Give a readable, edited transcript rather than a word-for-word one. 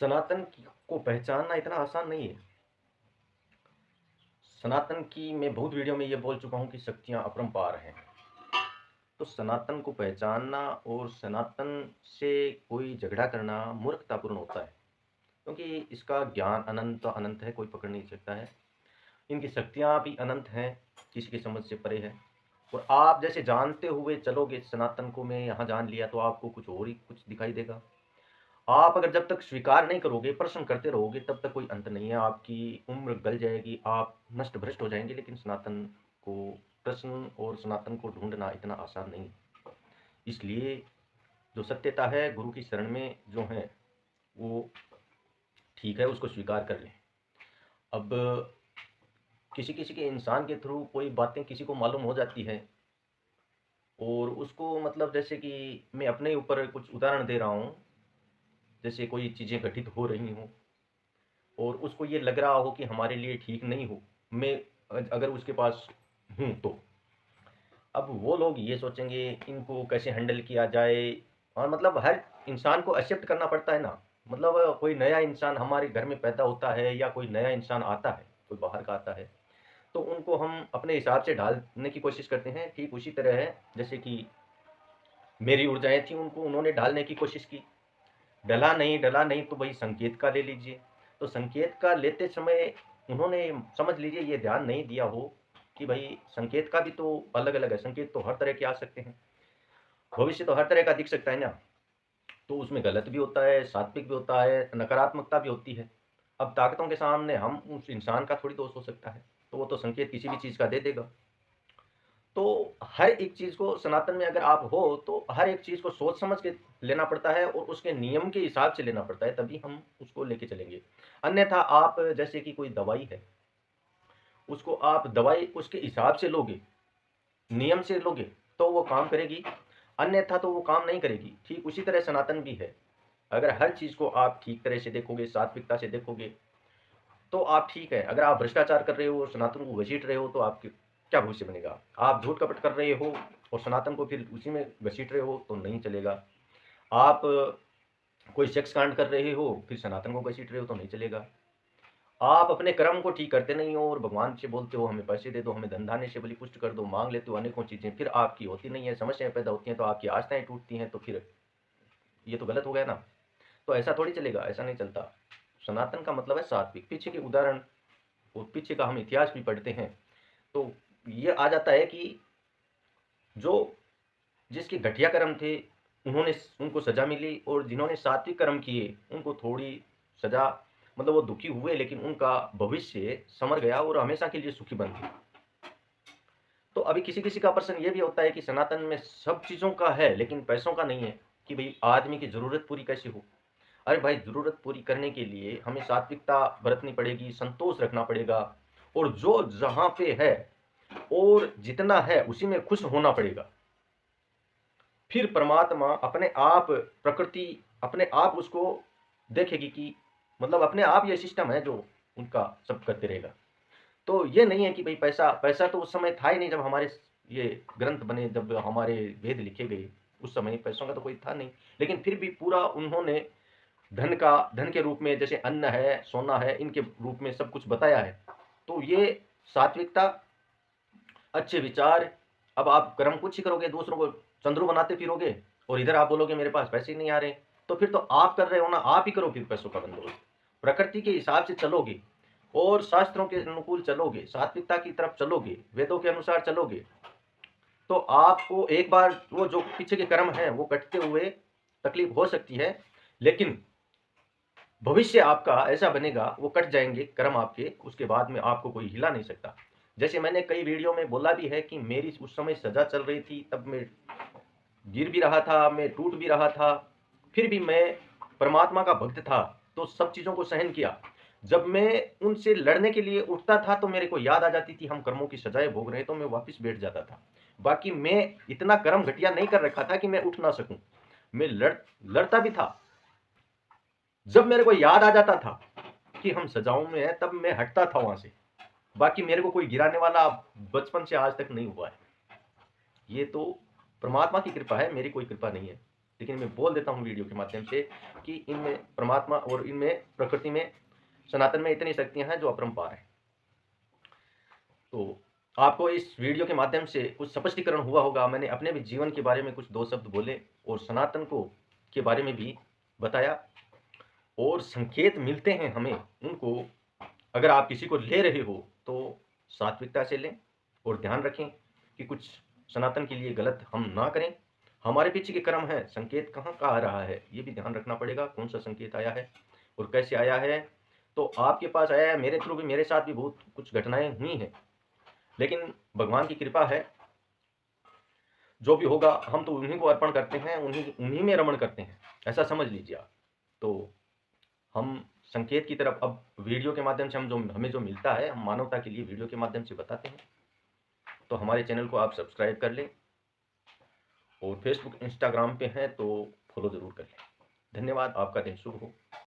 को पहचानना इतना आसान नहीं है। सनातन की मैं बहुत वीडियो में ये बोल चुका हूँ कि शक्तियाँ अपरंपार हैं। तो सनातन को पहचानना और सनातन से कोई झगड़ा करना मूर्खतापूर्ण होता है, क्योंकि इसका ज्ञान अनंत अनंत है, कोई पकड़ नहीं सकता है। इनकी शक्तियाँ भी अनंत हैं, किसी की समझ से परे है। और आप जैसे जानते हुए चलोगे सनातन को, मैं यहाँ जान लिया, तो आपको कुछ और ही कुछ दिखाई देगा। आप अगर जब तक स्वीकार नहीं करोगे, प्रश्न करते रहोगे, तब तक कोई अंत नहीं है। आपकी उम्र गल जाएगी, आप नष्ट भ्रष्ट हो जाएंगे। लेकिन सनातन को प्रश्न और सनातन को ढूंढना इतना आसान नहीं। इसलिए जो सत्यता है गुरु की शरण में जो है वो ठीक है, उसको स्वीकार कर लें। अब किसी किसी के इंसान के थ्रू कोई बातें किसी को मालूम हो जाती है, और उसको मतलब जैसे कि मैं अपने ऊपर कुछ उदाहरण दे रहा हूँ, जैसे कोई चीज़ें घटित हो रही हों और उसको ये लग रहा हो कि हमारे लिए ठीक नहीं हो, मैं अगर उसके पास हूँ तो अब वो लोग ये सोचेंगे इनको कैसे हैंडल किया जाए। और मतलब हर इंसान को एक्सेप्ट करना पड़ता है ना। मतलब कोई नया इंसान हमारे घर में पैदा होता है या कोई नया इंसान आता है, कोई बाहर का आता है, तो उनको हम अपने हिसाब से ढालने की कोशिश करते हैं। ठीक उसी तरह है जैसे कि मेरी ऊर्जाएं थी, उनको उन्होंने ढालने की कोशिश की, डला नहीं तो भाई संकेत का ले लीजिए। तो संकेत का लेते समय उन्होंने समझ लीजिए ये ध्यान नहीं दिया हो कि भाई संकेत का भी तो अलग अलग है। संकेत तो हर तरह के आ सकते हैं, भविष्य तो हर तरह का दिख सकता है ना। तो उसमें गलत भी होता है, सात्विक भी होता है, नकारात्मकता भी होती है। अब ताकतों के सामने हम उस इंसान का थोड़ी दोष हो सकता है, तो वो तो संकेत किसी भी चीज़ का दे देगा। तो हर एक चीज़ को सनातन में अगर आप हो तो हर एक चीज़ को सोच समझ के लेना पड़ता है और उसके नियम के हिसाब से लेना पड़ता है, तभी हम उसको लेके चलेंगे। अन्यथा आप जैसे कि कोई दवाई है, उसको आप दवाई उसके हिसाब से लोगे, नियम से लोगे, तो वो काम करेगी, अन्यथा तो वो काम नहीं करेगी। ठीक उसी तरह सनातन भी है। अगर हर चीज़ को आप ठीक तरह से देखोगे, सात्विकता से देखोगे, तो आप ठीक है। अगर आप भ्रष्टाचार कर रहे हो और सनातन को घसीट रहे हो, तो आपके क्या भविष्य बनेगा। आप झूठ कपट कर रहे हो और सनातन को फिर उसी में घसीट रहे हो, तो नहीं चलेगा। आप कोई सेक्स कांड कर रहे हो, फिर सनातन को घसीट रहे हो, तो नहीं चलेगा। आप अपने कर्म को ठीक करते नहीं हो और भगवान से बोलते हो हमें पैसे दे दो, हमें धन धान्य से बलि पुष्ट कर दो, मांग लेते हो अनेकों चीज़ें, फिर आपकी होती नहीं है, समस्याएं पैदा होती हैं, तो आपकी आस्थाएं टूटती हैं, तो फिर ये तो गलत हो गया ना। तो ऐसा थोड़ी चलेगा, ऐसा नहीं चलता। सनातन का मतलब है सात्विक। पीछे के उदाहरण और पीछे का हम इतिहास भी पढ़ते हैं, तो ये आ जाता है कि जो जिसके घटिया कर्म थे उन्होंने उनको सजा मिली, और जिन्होंने सात्विक कर्म किए उनको थोड़ी सजा, मतलब वो दुखी हुए, लेकिन उनका भविष्य संवर गया और हमेशा के लिए सुखी बन गए। तो अभी किसी किसी का प्रश्न ये भी होता है कि सनातन में सब चीज़ों का है लेकिन पैसों का नहीं है, कि भाई आदमी की ज़रूरत पूरी कैसे हो। अरे भाई, ज़रूरत पूरी करने के लिए हमें सात्विकता बरतनी पड़ेगी, संतोष रखना पड़ेगा, और जो जहाँ पे है और जितना है उसी में खुश होना पड़ेगा। फिर परमात्मा अपने आप, प्रकृति अपने आप उसको देखेगी कि मतलब अपने आप ये सिस्टम है जो उनका सब करते रहेगा। तो ये नहीं है कि भाई पैसा पैसा तो उस समय था ही नहीं जब हमारे ये ग्रंथ बने, जब हमारे वेद लिखे गए, उस समय पैसों का तो कोई था नहीं। लेकिन फिर भी पूरा उन्होंने धन के रूप में, जैसे अन्न है, सोना है, इनके रूप में सब कुछ बताया है। तो ये सात्विकता, अच्छे विचार। अब आप कर्म कुछ ही करोगे, दूसरों को चंद्रू बनाते फिरोगे, और इधर आप बोलोगे मेरे पास पैसे नहीं आ रहे, तो फिर तो आप कर रहे हो ना, आप ही करो फिर पैसों का बंदोबस्त। प्रकृति के हिसाब से चलोगे और शास्त्रों के अनुकूल चलोगे, सात्विकता की तरफ चलोगे, वेदों के अनुसार चलोगे, तो आपको एक बार वो जो पीछे के कर्म हैं वो कटते हुए तकलीफ हो सकती है, लेकिन भविष्य आपका ऐसा बनेगा, वो कट जाएंगे कर्म आपके, उसके बाद में आपको कोई हिला नहीं सकता। जैसे मैंने कई वीडियो में बोला भी है कि मेरी उस समय सजा चल रही थी, तब मैं गिर भी रहा था, मैं टूट भी रहा था, फिर भी मैं परमात्मा का भक्त था, तो सब चीज़ों को सहन किया। जब मैं उनसे लड़ने के लिए उठता था तो मेरे को याद आ जाती थी हम कर्मों की सजाएं भोग रहे हैं, तो मैं वापस बैठ जाता था। बाकी मैं इतना कर्म घटिया नहीं कर रखा था कि मैं उठ ना सकूं। मैं लड़ता भी था। जब मेरे को याद आ जाता था कि हम सजाओं में हैं, तब मैं हटता था वहां से। बाकी मेरे को कोई गिराने वाला बचपन से आज तक नहीं हुआ है। ये तो परमात्मा की कृपा है, मेरी कोई कृपा नहीं है। लेकिन मैं बोल देता हूँ वीडियो के माध्यम से कि इनमें परमात्मा और इनमें प्रकृति में, सनातन में इतनी शक्तियाँ हैं जो अपरंपार हैं। तो आपको इस वीडियो के माध्यम से कुछ स्पष्टीकरण हुआ होगा। मैंने अपने भी जीवन के बारे में कुछ 2 शब्द बोले और सनातन को के बारे में भी बताया, और संकेत मिलते हैं हमें, उनको अगर आप किसी को ले रहे हो तो सात्विकता से लें और ध्यान रखें कि कुछ सनातन के लिए गलत हम ना करें। हमारे पीछे के कर्म है, संकेत कहाँ का आ रहा है ये भी ध्यान रखना पड़ेगा, कौन सा संकेत आया है और कैसे आया है। तो आपके पास आया है, मेरे थ्रू भी, मेरे साथ भी बहुत कुछ घटनाएं हुई हैं, लेकिन भगवान की कृपा है। जो भी होगा हम तो उन्हीं को अर्पण करते हैं, उन्हीं उन्हीं में रमण करते हैं, ऐसा समझ लीजिए आप। तो हम संकेत की तरफ अब वीडियो के माध्यम से हमें जो मिलता है, हम मानवता के लिए वीडियो के माध्यम से बताते हैं। तो हमारे चैनल को आप सब्सक्राइब कर लें, और फेसबुक इंस्टाग्राम पे हैं तो फॉलो ज़रूर कर लें। धन्यवाद, आपका दिन शुभ हो।